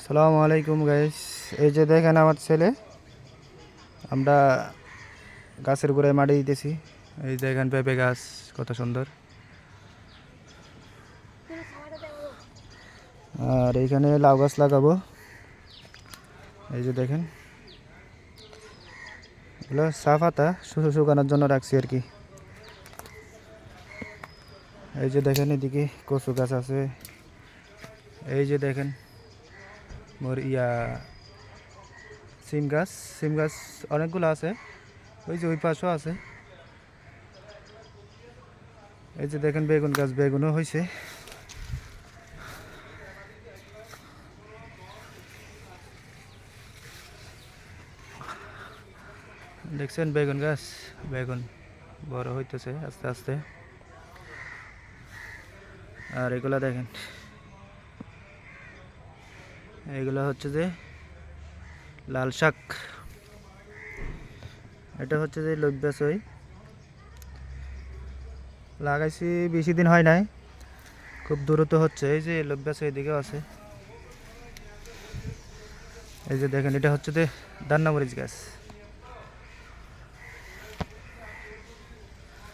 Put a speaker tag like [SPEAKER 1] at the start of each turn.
[SPEAKER 1] সালামু আলাইকুম গাইস। এই যে দেখেন আমার ছেলে, আমরা গাছের গোড়ায় মাটি দিতেছি। এই দেখেন পেঁপে গাছ কত সুন্দর। আর এইখানে লাউ গাছ লাগাবো। এই যে দেখেন, এগুলো চা পাতা শুকানোর জন্য রাখছি আর কি। এই যে দেখেন এদিকে কচু গাছ আছে। এই যে দেখেন মোর সিম গাছ অনেকগুলো আছে। ওই যে ওই পাশেও আছে। এই যে দেখেন বেগুন গাছ, বেগুনও হয়েছে। দেখছেন বেগুন গাছ, বেগুন বড় হইতেছে আস্তে আস্তে। আর এগুলা দেখেন, এগুলো হচ্ছে যে লাল শাক। এটা হচ্ছে যে লব্বা সই, লাগাইছি বেশি দিন হয় নাই, খুব দ্রুত হচ্ছে। এই যে লব্বা সই দিকেও আছে। এই যে দেখেন এটা হচ্ছে যে দান্না মরিচ গাছ।